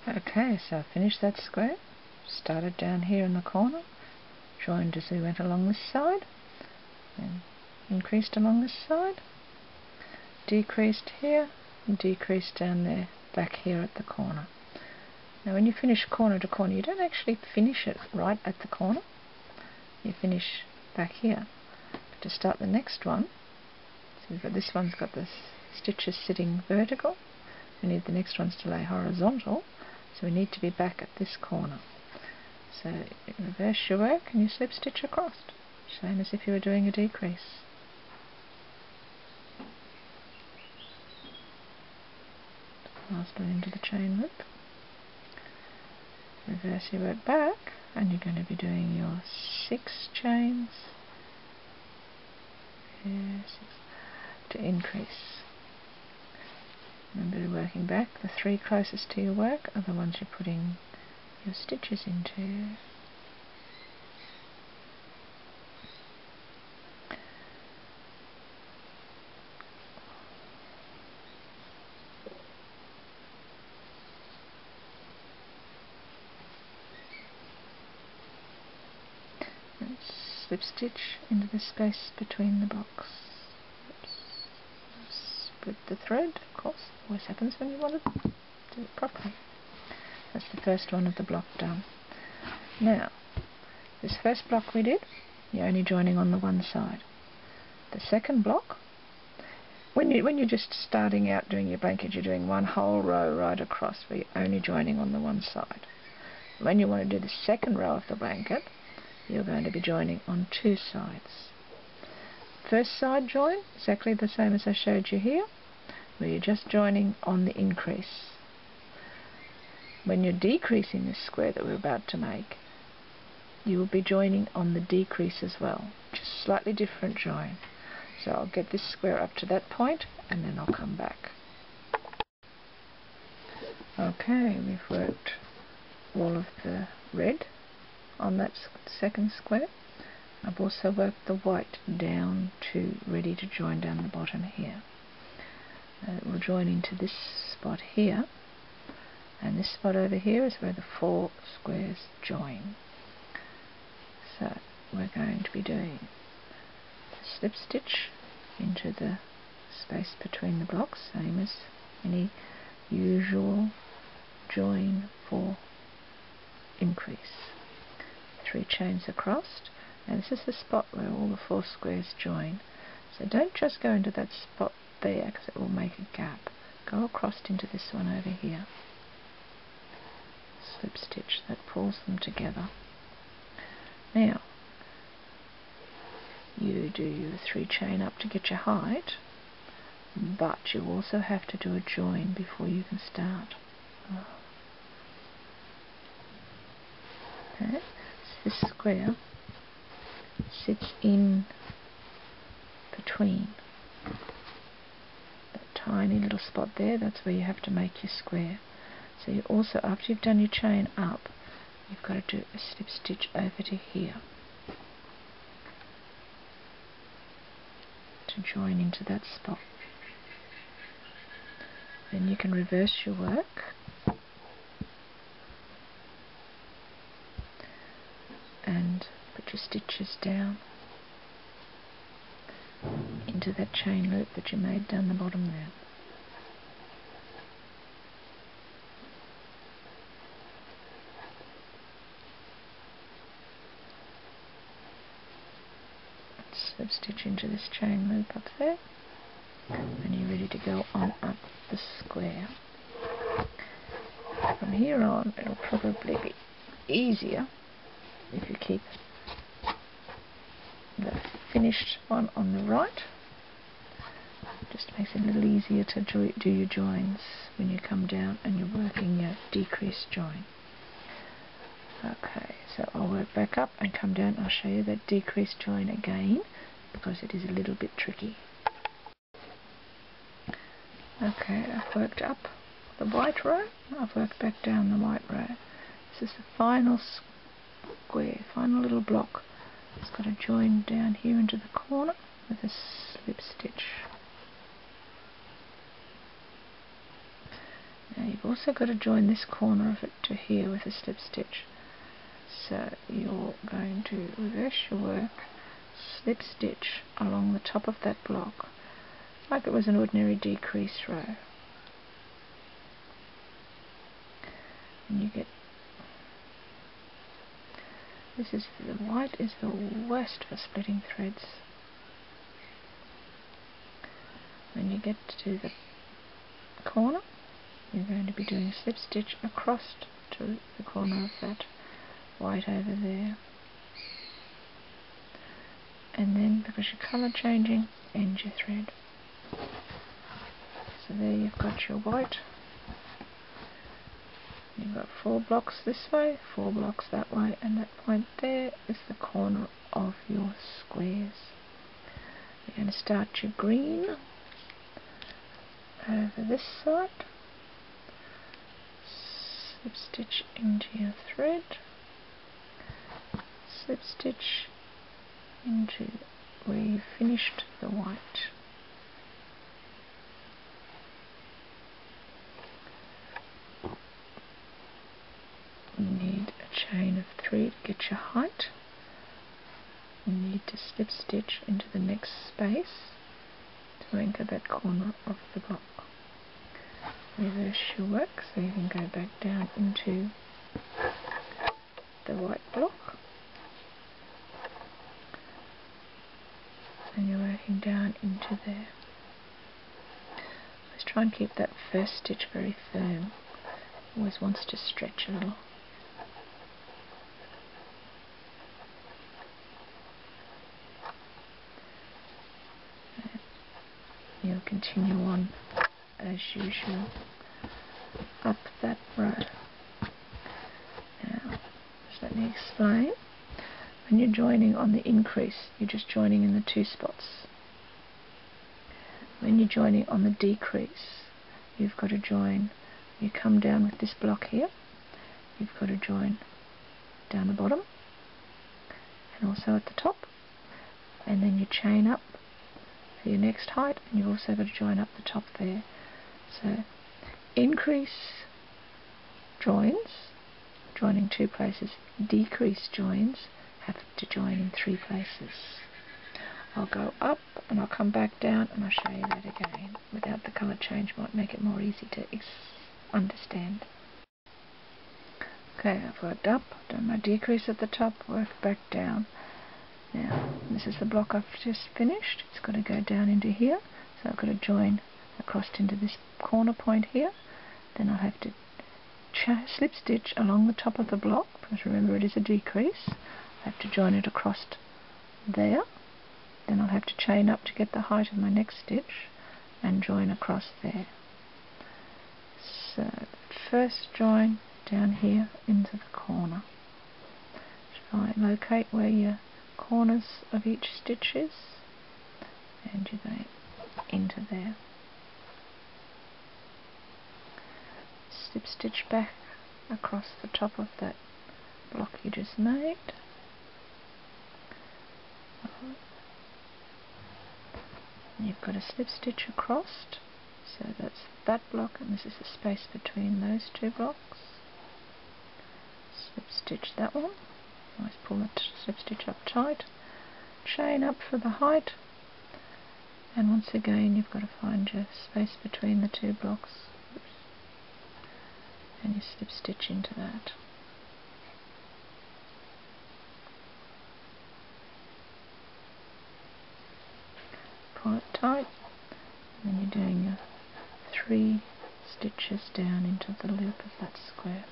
Okay, so I finished that square, started down here in the corner, joined as we went along this side, and increased along this side, decreased here, and decreased down there, back here at the corner. Now when you finish corner to corner, you don't actually finish it right at the corner, you finish back here. But to start the next one, so we've got this one's got the stitches sitting vertical, we need the next ones to lay horizontal, so we need to be back at this corner. So you reverse your work and you slip stitch across, same as if you were doing a decrease. Last one into the chain loop. Reverse your work back and you're going to be doing your 6 chains here, 6, to increase. Remember, working back, the 3 closest to your work are the ones you're putting your stitches into. And slip stitch into the space between the blocks. Split the thread, of course, always happens when you want to do it properly. That's the first one of the block done. Now, this first block we did, you're only joining on the one side. The second block, when you're just starting out doing your blanket, you're doing one whole row right across where you're only joining on the one side. When you want to do the second row of the blanket, you're going to be joining on 2 sides. First side join, exactly the same as I showed you here, where you're just joining on the increase. When you're decreasing this square that we're about to make, you will be joining on the decrease as well, just slightly different join. So I'll get this square up to that point and then I'll come back. Okay, we've worked all of the red on that second square. I've also worked the white down to ready to join down the bottom here. We'll join into this spot here, and this spot over here is where the 4 squares join. So we're going to be doing the slip stitch into the space between the blocks, same as any usual join for increase. 3 chains across, and this is the spot where all the 4 squares join. So don't just go into that spot there because it will make a gap. Go across into this one over here. Slip stitch, that pulls them together. Now you do your 3 chain up to get your height, but you also have to do a join before you can start. Okay, so this square sits in between that tiny little spot there. That's where you have to make your square. So you also, after you've done your chain up, you've got to do a slip stitch over to here to join into that spot. Then you can reverse your work and put your stitches down into that chain loop that you made down the bottom there. Slip stitch into this chain loop up there, and you're ready to go on up the square. From here on, it'll probably be easier if you keep the finished one on the right. Just makes it a little easier to do your joins when you come down and you're working your decrease join. Okay, so I'll work back up and come down. I'll show you that decrease join again because it is a little bit tricky. Okay, I've worked up the white row, I've worked back down the white row. This is the final square, final little block. It's got to join down here into the corner with a slip stitch. Now you've also got to join this corner of it to here with a slip stitch. So you're going to reverse your work, slip stitch along the top of that block like it was an ordinary decrease row. And you get, this is, the white is the worst for splitting threads. When you get to the corner, you're going to be doing a slip stitch across to the corner of that white over there. And then, because you're colour changing, end your thread. So there you've got your white. You've got 4 blocks this way, 4 blocks that way, and that point there is the corner of your squares. You're going to start your green over this side, slip stitch into your thread, slip stitch into where you finished the white. You need a chain of 3 to get your height. You need to slip stitch into the next space to anchor that corner of the block. Reverse your work so you can go back down into the white block, and you're working down into there. Let's try and keep that first stitch very firm. Always wants to stretch a little. You'll continue on as usual up that row. Now, just let me explain. When you're joining on the increase, you're just joining in the 2 spots. When you're joining on the decrease, you've got to join, you come down with this block here, you've got to join down the bottom and also at the top, and then you chain up for your next height, and you've also got to join up the top there. So increase joins, joining 2 places, decrease joins, have to join in 3 places. I'll go up and I'll come back down and I'll show you that again. Without the colour change might make it more easy to understand. Okay, I've worked up, done my decrease at the top, worked back down. Now, this is the block I've just finished. It's got to go down into here, so I've got to join across into this corner point here. Then I'll have to slip stitch along the top of the block, because remember it is a decrease. I have to join it across there. Then I'll have to chain up to get the height of my next stitch and join across there. So, first join down here into the corner. Try and locate where your corners of each stitch is, and you're going into there. Slip stitch back across the top of that block you just made. You've got a slip stitch across, so that's that block, and this is the space between those 2 blocks. Slip stitch that one. Always pull the slip stitch up tight, chain up for the height, and once again you've got to find your space between the 2 blocks. Oops. And you slip stitch into that. Pull it tight, and then you're doing your 3 stitches down into the loop of that square.